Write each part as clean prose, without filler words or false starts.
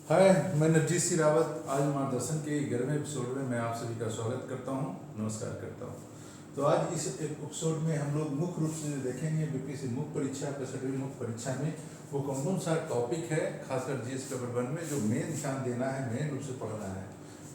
हाय, मैं नरजीत सिंह रावत। आज मार्गदर्शन के 11वें एपिसोड में मैं आप सभी का स्वागत करता हूं, नमस्कार करता हूं। तो आज इस एपिसोड में हम लोग मुख्य रूप से देखेंगे बीपीएससी मुख्य परीक्षा 65वीं मुख्य परीक्षा में वो कौन कौन सा टॉपिक है, खासकर जीएस पेपर 1 में जो मेन ध्यान देना है, मेन रूप से पढ़ना है।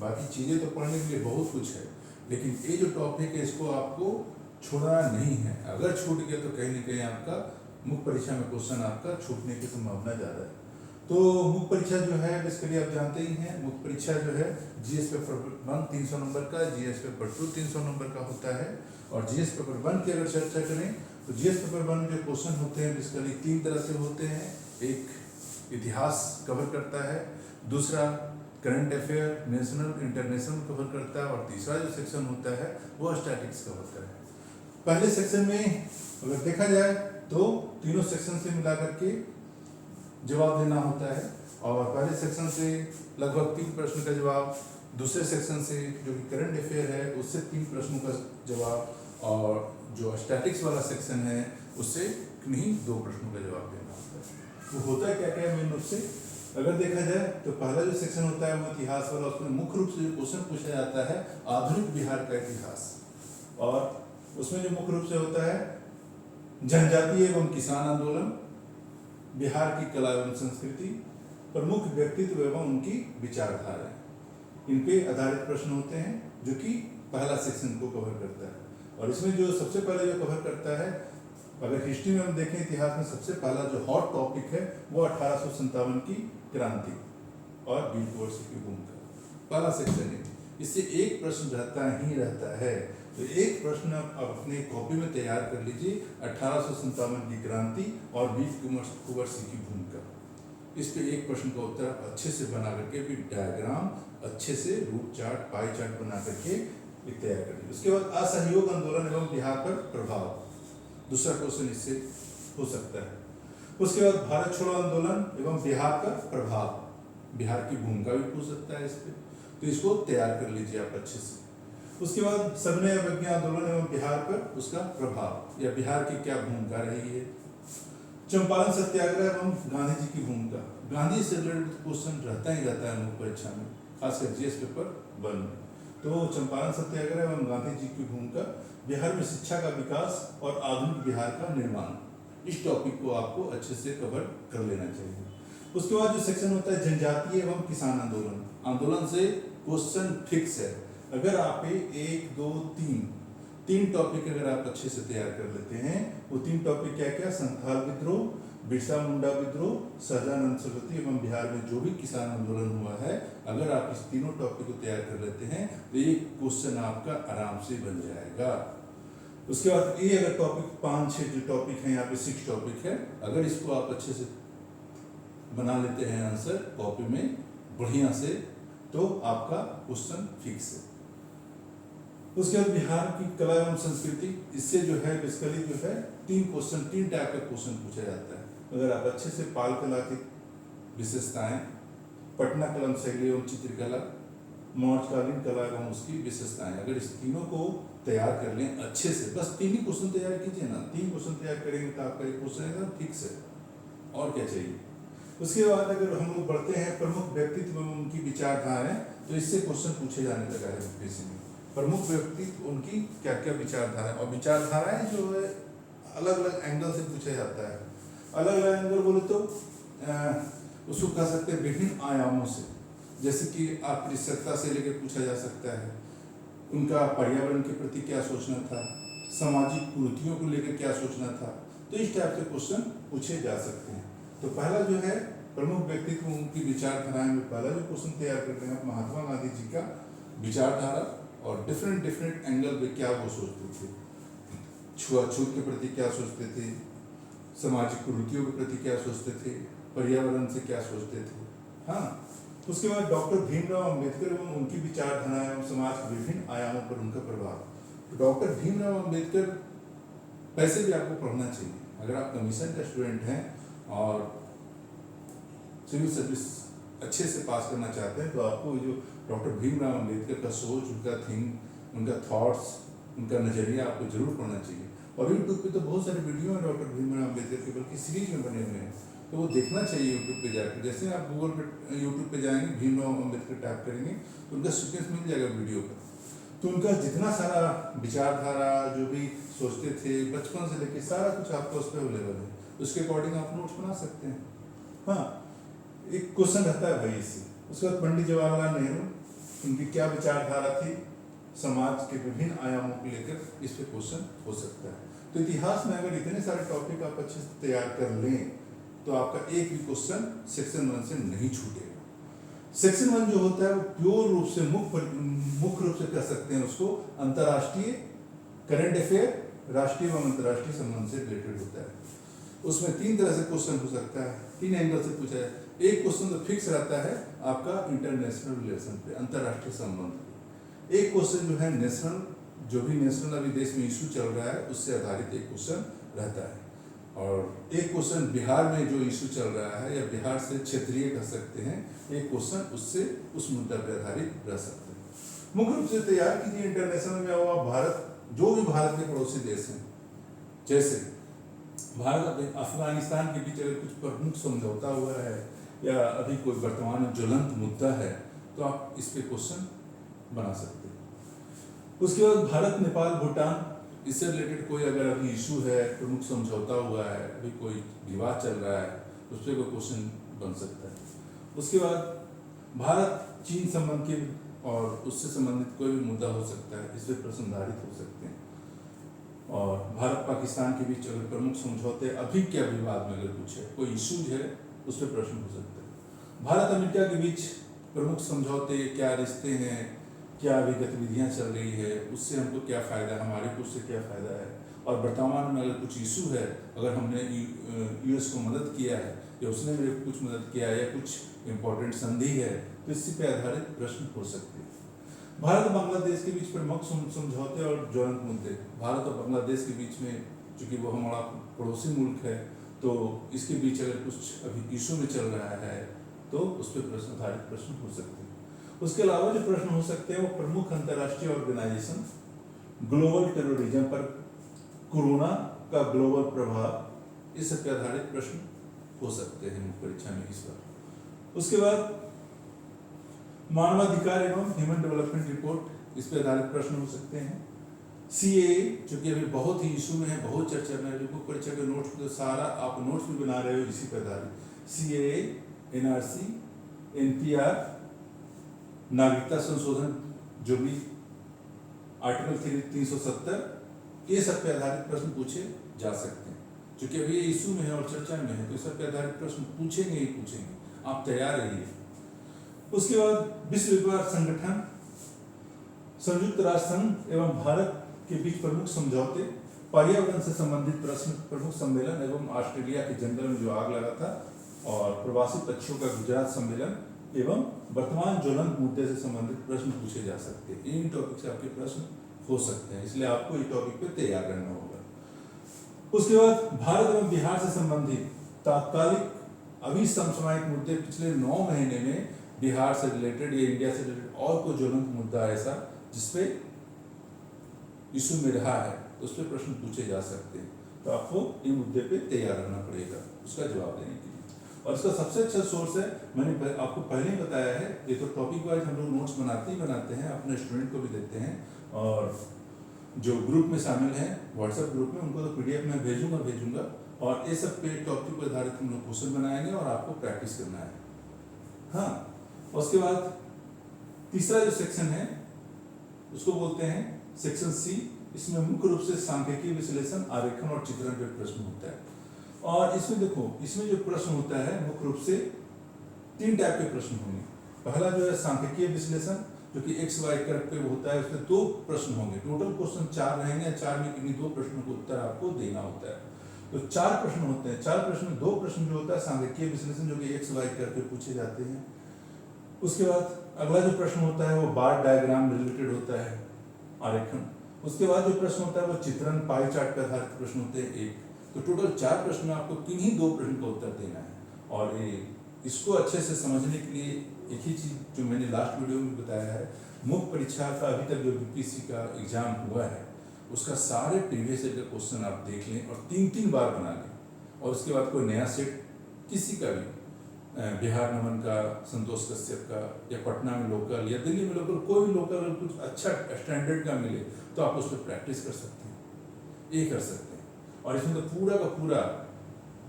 बाकी चीज़ें तो पढ़ने के लिए बहुत कुछ है, लेकिन ये जो टॉपिक है इसको आपको छोड़ना नहीं है। अगर छूट गया तो कहीं ना कहीं आपका मुख्य परीक्षा में क्वेश्चन आपका छूटने की संभावना ज़्यादा है। तो मुख्य परीक्षा जो है बेसिकली आप जानते ही हैं, मुख्य परीक्षा जो है जीएस पेपर 1 300 नंबर का, जीएस पेपर 2 300 नंबर का होता है। और जीएस पेपर 1 की अगर चर्चा करें तो जीएस पेपर 1 में जो क्वेश्चन होते हैं बेसिकली 3 तरह से होते हैं। एक इतिहास कवर करता है, दूसरा current affair national international cover करता है, और तीसरा जो सेक्शन होता है वो स्टैटिक्स का होता है। पहले सेक्शन में अगर देखा जाए तो तीनों सेक्शन से मिलाकर के जवाब देना होता है, और पहले सेक्शन से लगभग 3 प्रश्न का जवाब, दूसरे सेक्शन से जो कि करंट अफेयर है उससे 3 प्रश्नों का जवाब, और जो स्टैटिक्स वाला सेक्शन है उससे नहीं 2 प्रश्नों का जवाब देना होता है। वो होता है क्या क्या मेन रूप से अगर देखा जाए तो पहला जो सेक्शन होता है वो इतिहास वाला, उसमें मुख्य रूप से जो क्वेश्चन पूछा जाता है आधुनिक बिहार का इतिहास, और उसमें जो मुख्य रूप से होता है जनजातीय एवं किसान आंदोलन, बिहार की कला एवं संस्कृति, प्रमुख व्यक्तित्व एवं उनकी विचारधाराएं, इन पे आधारित प्रश्न होते हैं जो कि पहला सेक्शन को कवर करता है। और इसमें जो सबसे पहले जो कवर करता है, अगर हिस्ट्री में हम देखें इतिहास में सबसे पहला जो हॉट टॉपिक है वो 1857 की क्रांति और बीटवर्स की भूमिका, पहला सेक्शन है। इससे एक प्रश्न रहता ही रहता है, तो एक प्रश्न आप अपने कॉपी में तैयार कर लीजिए, 1857 की क्रांति और बीट कुंवर सिंह की भूमिका। इस पे एक प्रश्न का उत्तर आप अच्छे से बना करके भी डायग्राम अच्छे से रूट चार्ट पाई चार्ट बना करके तैयार कर लीजिए। उसके बाद असहयोग आंदोलन एवं बिहार पर प्रभाव, दूसरा क्वेश्चन इससे हो सकता है। उसके बाद भारत छोड़ो आंदोलन एवं बिहार का प्रभाव, बिहार की भूमिका भी पूछ सकता है इस पे, तो इसको तैयार कर लीजिए आप अच्छे से। उसके बाद सविनय अवज्ञा आंदोलन एवं बिहार पर उसका प्रभाव या बिहार की क्या भूमिका रही है। चंपारण सत्याग्रह एवं गांधी जी की भूमिका, गांधी से रिलेटेड क्वेश्चन रहता ही रहता है मुख्य परीक्षा में, खासकर जीएस पेपर 1 में। तो चंपारण सत्याग्रह एवं गांधी जी की भूमिका, बिहार में शिक्षा का विकास और आधुनिक बिहार का निर्माण, इस टॉपिक को आपको अच्छे से कवर कर लेना चाहिए। उसके बाद जो सेक्शन होता है जनजातीय एवं किसान आंदोलन, आंदोलन से क्वेश्चन फिक्स है। अगर आप 1 2 3 टॉपिक अगर आप अच्छे से तैयार कर लेते हैं, वो 3 टॉपिक क्या क्या, संथाल विद्रोह, बिरसा मुंडा विद्रोह, सहजानंद सरस्वती एवं बिहार में जो भी किसान आंदोलन हुआ है, अगर आप इस तीनों टॉपिक को तैयार कर लेते हैं तो ये क्वेश्चन आपका आराम से बन जाएगा। उसके बाद ये अगर टॉपिक 5-6 जो टॉपिक है यहाँ पे 6 टॉपिक है, अगर इसको आप अच्छे से बना लेते हैं आंसर कॉपी में बढ़िया से, तो आपका क्वेश्चन फिक्स है। उसके बाद बिहार की कला एवं संस्कृति, इससे जो है बेसिकली जो है 3 टाइप का क्वेश्चन पूछा जाता है। अगर आप अच्छे से पाल कला की विशेषताएं, पटना कलम शैली एवं चित्रकला, मौर्यकालीन कला एवं उसकी विशेषताएं, अगर इस तीनों को तैयार कर लें अच्छे से, बस 3 ही क्वेश्चन तैयार कीजिए ना, 3 क्वेश्चन तैयार करेंगे तो आपका एक क्वेश्चन एकदम फिक्स है, और क्या चाहिए। उसके बाद अगर हम लोग बढ़ते हैं प्रमुख व्यक्तित्व एवं उनकी विचारधाराएं, तो इससे क्वेश्चन पूछे जाने लगा है यूपीएससी में। प्रमुख व्यक्तित्व उनकी क्या क्या विचारधाराएं, और विचारधाराएं जो है अलग अलग एंगल से पूछा जाता है। अलग अलग एंगल बोले तो उसको कह सकते हैं विभिन्न आयामों से, जैसे कि आपकी सत्ता से लेकर पूछा जा सकता है, उनका पर्यावरण के प्रति क्या सोचना था, सामाजिक कुरीतियों को लेकर क्या सोचना था, तो इस टाइप से क्वेश्चन पूछे जा सकते हैं। तो पहला जो है प्रमुख व्यक्तित्व उनकी विचारधाराएं में पहला जो क्वेश्चन तैयार करते हैं महात्मा गांधी जी का विचारधारा, और डिफरेंट एंगल पे क्या वो सोचते थे, छुआछूत के प्रति क्या सोचते थे, सामाजिक कुरीतियों के प्रति क्या सोचते थे, पर्यावरण से क्या सोचते थे। हाँ, उसके बाद डॉक्टर भीमराव अंबेडकर एवं उनकी विचारधारा एवं समाज के विभिन्न आयामों पर उनका प्रभाव। डॉक्टर भीमराव अंबेडकर पैसे भी आपको पढ़ना चाहिए, अगर आप कमीशन का स्टूडेंट हैं और सिविल सर्विस अच्छे से पास करना चाहते हैं, तो आपको जो डॉक्टर भीमराव अंबेडकर का सोच, उनका थिंक, उनका थॉट्स, उनका नज़रिया आपको जरूर पढ़ना चाहिए। और यूट्यूब पे तो बहुत सारे वीडियो हैं डॉक्टर भीमराव अंबेडकर के, बल्कि सीरीज में बने हुए हैं, तो वो देखना चाहिए यूट्यूब पे जाकर। जैसे आप गूगल पे यूट्यूब पे जाएंगे, भीमराव अम्बेडकर टाइप करेंगे तो उनका सीक्वेंस मिल जाएगा वीडियो का। तो उनका जितना सारा विचारधारा, जो भी सोचते थे बचपन से लेके, सारा कुछ आपको उस पर अवेलेबल है। उसके अकॉर्डिंग आप नोट्स बना सकते हैं। हाँ, एक क्वेश्चन रहता है भाई इससे। उसके बाद पंडित जवाहरलाल नेहरू, उनकी क्या विचारधारा थी समाज के विभिन्न आयामों को लेकर, इस पे क्वेश्चन हो सकता है। तो इतिहास में अगर इतने सारे टॉपिक आप अच्छे से तैयार कर लें तो आपका एक भी क्वेश्चन सेक्शन 1 से नहीं छूटेगा। सेक्शन 1 जो होता है वो प्योर रूप से मुख्य रूप से कह सकते हैं उसको अंतर्राष्ट्रीय करंट अफेयर, राष्ट्रीय एवं अंतर्राष्ट्रीय संबंध से रिलेटेड होता है। उसमें 3 तरह से क्वेश्चन हो सकता है, 3 एंगल से पूछा है। एक क्वेश्चन तो फिक्स रहता है आपका इंटरनेशनल रिलेशन पे, अंतर्राष्ट्रीय संबंध पे। एक क्वेश्चन जो है नेशनल, जो भी नेशनल अभी देश में इशू चल रहा है उससे आधारित एक क्वेश्चन रहता है। और एक क्वेश्चन बिहार में जो इशू चल रहा है या बिहार से क्षेत्रीय कह सकते हैं, एक क्वेश्चन उससे उस मुद्दा पर आधारित रह सकते हैं। मुख्य रूप से तैयार कीजिए इंटरनेशनल में हुआ भारत, जो भी भारत के पड़ोसी देश हैं, जैसे भारत अफगानिस्तान के बीच अगर कुछ प्रमुख समझौता हुआ है या अभी कोई वर्तमान में ज्वलंत मुद्दा है तो आप इस पे क्वेश्चन बना सकते हैं। उसके बाद भारत, नेपाल, भूटान, इससे रिलेटेड कोई अगर अभी इशू है, प्रमुख समझौता हुआ है, अभी कोई विवाद चल रहा है, उस पर कोई क्वेश्चन बन सकता है। उसके बाद भारत चीन संबंध के और उससे संबंधित कोई भी मुद्दा हो सकता है, इस पर प्रश्न आधारित हो सकते हैं। और भारत पाकिस्तान के बीच अगर प्रमुख समझौते अभी क्या विवाद में अगर कुछ है, कोई इशूज है, उस पर प्रश्न हो सकता है। भारत अमेरिका के बीच प्रमुख समझौते, क्या रिश्ते हैं, क्या अभी गतिविधियाँ चल रही है, उससे हमको क्या फ़ायदा है, हमारे को उससे क्या फ़ायदा है। और वर्तमान में अगर कुछ इशू है, अगर हमने यूएस को मदद किया है या उसने मेरे को कुछ मदद किया है या कुछ इम्पोर्टेंट संधि है, तो इसी पे आधारित प्रश्न हो सकते हैं। भारत और बांग्लादेश के बीच प्रमुख समझौते और ज्वलंत मुद्दे। भारत और बांग्लादेश के बीच में, चूँकि वो हमारा पड़ोसी मुल्क है, तो इसके बीच अगर कुछ अभी इशू में चल रहा है तो उस पर प्रश्न आधारित प्रश्न हो सकते हैं। उसके अलावा जो प्रश्न हो सकते हैं वो प्रमुख अंतर्राष्ट्रीय ऑर्गेनाइजेशन, ग्लोबल टेररिज्म पर कोरोना का ग्लोबल प्रभाव, इस सब पे आधारित प्रश्न हो सकते हैं परीक्षा में इस बार। उसके बाद मानवाधिकार एवं ह्यूमन डेवलपमेंट रिपोर्ट, इस पे आधारित प्रश्न हो सकते हैं। सीएए, जो कि अभी बहुत ही इशू में है, बहुत चर्चा में है, जो परीक्षा के नोट्स तो सारा आप नोट्स भी बना रहे हो इसी पे आधारित। सीएए, एनआरसी, एनपीआर, नागरिकता संशोधन, जो भी आर्टिकल 370, ये सब पे आधारित प्रश्न पूछे जा सकते हैं। क्योंकि अभी ये इशू में है और चर्चा में है, तो इस सब पे आधारित प्रश्न पूछेंगे ही पूछेंगे, आप तैयार रहिए। उसके बाद विश्व व्यापार संगठन, संयुक्त राष्ट्र संघ एवं भारत के बीच प्रमुख समझौते, पर्यावरण से संबंधित प्रश्न, प्रमुख सम्मेलन एवं ऑस्ट्रेलिया के जंगल में जो आग लगा था, और प्रवासी पक्षियों का गुजरात सम्मेलन एवं वर्तमान ज्वलंत मुद्दे से संबंधित प्रश्न पूछे जा सकते हैं। इन टॉपिक से आपके प्रश्न हो सकते हैं, इसलिए आपको ये टॉपिक पे तैयार रहना होगा। उसके बाद भारत एवं बिहार से संबंधित तात्कालिक अभी समसामयिक मुद्दे, पिछले 9 महीने में बिहार से रिलेटेड या इंडिया से रिलेटेड और कोई ज्वलंत मुद्दा ऐसा जिसपे इशू में रहा है, उस पर प्रश्न पूछे जा सकते हैं। तो आपको ये मुद्दे पे तैयार रहना पड़ेगा उसका जवाब देने के लिए। और इसका सबसे अच्छा सोर्स है, मैंने आपको पहले ही बताया है, ये तो टॉपिक वाइज हम लोग नोट्स बनाते ही बनाते हैं, अपने स्टूडेंट को भी देते हैं, और जो ग्रुप में शामिल हैं व्हाट्सएप ग्रुप में, उनको तो पीडीएफ में भेजूंगा और ये सब पे टॉपिक पर आधारित हम लोग क्वेश्चन बनाएंगे और आपको प्रैक्टिस करना है। हाँ, उसके बाद तीसरा जो सेक्शन है उसको बोलते हैं सेक्शन सी। इसमें मुख्य रूप से सांख्यिकीय विश्लेषण, आरेखन और चित्रण पे प्रश्न होता है। और इसमें देखो, इसमें जो प्रश्न होता है मुख्य रूप से 3 टाइप के प्रश्न होंगे। पहला जो है सांख्यिकीय विश्लेषण, जो कि एक्स वाई कर्व पे होता है, उसमें 2 प्रश्न होंगे। टोटल क्वेश्चन 4 रहेंगे, 4 में किन्हीं 2 प्रश्नों को उत्तर आपको देना होता है। तो 4 प्रश्न होते हैं, 4 प्रश्न में 2 प्रश्न जो होता है सांख्यिकीय विश्लेषण, जो कि एक्स वाई कर्व पे पूछे जाते हैं। उसके बाद अगला जो प्रश्न होता है वो बार डायग्राम रिलेटेड होता है, आरेखन। उसके बाद जो प्रश्न होता है वो चित्रण, पाई चार्ट पर आधारित प्रश्न होते हैं 1। तो टोटल 4 प्रश्न में आपको किन्हीं 2 प्रश्न का उत्तर देना है। और इसको अच्छे से समझने के लिए एक ही चीज़ जो मैंने लास्ट वीडियो में बताया है, मुख्य परीक्षा का अभी तक जो बीपीएससी का एग्जाम हुआ है उसका सारे प्रीवियस ईयर का क्वेश्चन आप देख लें और 3-3 बार बना लें, और उसके बाद कोई नया सेट किसी का भी, बिहार नमन का, संतोष कश्यप का, या पटना में लोकल या दिल्ली में लोकल, कोई भी लोकल अगर कुछ अच्छा स्टैंडर्ड का मिले तो आप उस पर प्रैक्टिस कर सकते हैं, ये कर सकते हैं। और इसमें तो पूरा का पूरा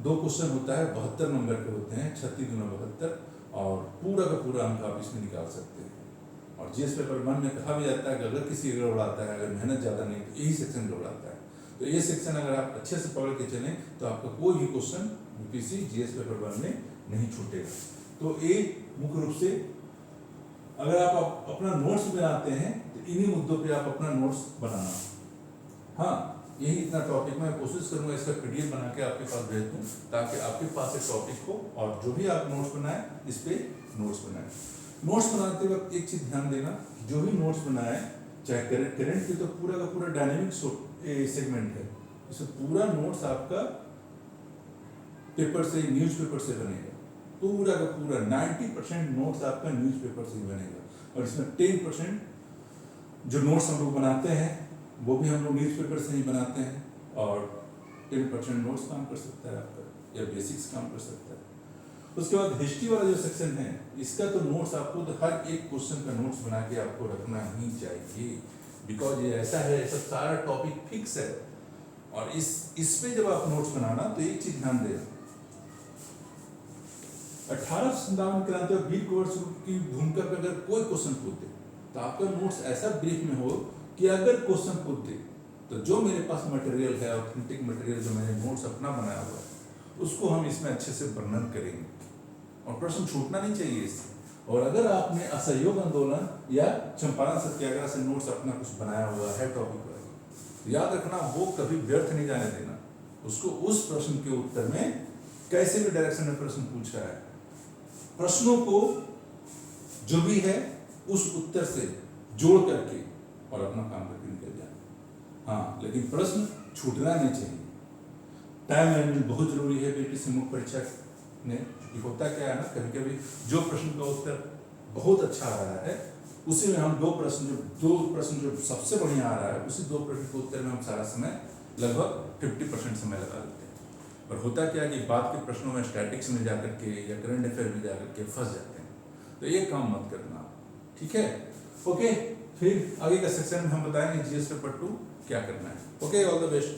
2 क्वेश्चन होता है, 72 नंबर के होते हैं, 36 दूना 72, और पूरा का पूरा अंक आप इसमें निकाल सकते हैं। और जीएस पेपर 1 में कहा भी जाता है कि अगर किसी गड़बड़ाता है, अगर मेहनत ज़्यादा नहीं तो यही सेक्शन गड़बड़ाता है। तो ये सेक्शन अगर आप अच्छे से पकड़ के चलें तो आपका कोई भी क्वेश्चन यूपीएससी जीएस पेपर 1 में नहीं छूटेगा। तो ये मुख्य रूप से अगर आप अपना नोट्स बनाते हैं तो इन्हीं मुद्दों पे आप अपना नोट्स बनाना। हाँ, यही इतना टॉपिक मैं कोशिश करूंगा इसका पीडीएफ बना के आपके पास भेज दूं, ताकि आपके पास एक टॉपिक हो और जो भी आप नोट्स बनाए इस पे नोट्स बनाए। नोट्स बनाते वक्त एक चीज ध्यान देना, जो भी नोट्स बनाए, चाहे करंट की, तो पूरा का पूरा डायनेमिक सेगमेंट है, इसमें पूरा नोट्स आपका पेपर से, न्यूज़पेपर से बनेगा। पूरा का पूरा 90% नोट्स आपका न्यूज़पेपर से ही बनेगा। और इसमें 10% जो नोट्स हम लोग बनाते हैं वो भी हम लोग न्यूज़पेपर से ही बनाते हैं, और 10% नोट्स काम कर सकता है आपका, या बेसिक्स काम कर सकता है। उसके बाद हिस्ट्री वाला जो सेक्शन है, इसका तो नोट्स आपको तो हर एक क्वेश्चन का नोट्स बना के आपको रखना ही चाहिए, बिकॉज ये ऐसा है, सब सारा टॉपिक फिक्स है। और इस पे जब आप नोट्स बनाना तो एक चीज ध्यान देना, 1857 क्रांति और वीर कुंवर की भूमिका पर अगर कोई क्वेश्चन पूछ दे तो आपका नोट्स ऐसा ब्रीफ में हो कि अगर क्वेश्चन पूछ दे तो जो मेरे पास मटेरियल है, ऑथेंटिक मटेरियल जो मैंने नोट्स अपना बनाया हुआ है, उसको हम इसमें अच्छे से वर्णन करेंगे और प्रश्न छूटना नहीं चाहिए इससे। और अगर आपने असहयोग आंदोलन या चंपारण सत्याग्रह से नोट्स अपना कुछ बनाया हुआ है टॉपिक पर, तो याद रखना वो कभी व्यर्थ नहीं जाने देना उसको। उस प्रश्न के उत्तर में कैसे भी डायरेक्शन में प्रश्न पूछ रहा है, प्रश्नों को जो भी है उस उत्तर से जोड़ करके और अपना काम करके निकल जाए। हाँ, लेकिन प्रश्न छूटना नहीं चाहिए। टाइम मैनेजमेंट बहुत जरूरी है बीपीएससी मुख्य परीक्षा में। होता क्या है ना, कभी कभी जो प्रश्न का उत्तर बहुत अच्छा आ रहा है उसी में हम दो प्रश्न जो सबसे बढ़िया आ रहा है, उसी 2 प्रश्न के उत्तर में हम सारा समय लगभग 50% समय लगा देते हैं। और होता क्या है कि बाद के प्रश्नों में स्टैटिक्स में जाकर के या करंट अफेयर में जाकर के फंस जाते हैं। तो ये काम मत करना, ठीक है? ओके, फिर आगे का सेक्शन में हम बताएंगे जीएस पेपर 2 क्या करना है। Okay, all the best.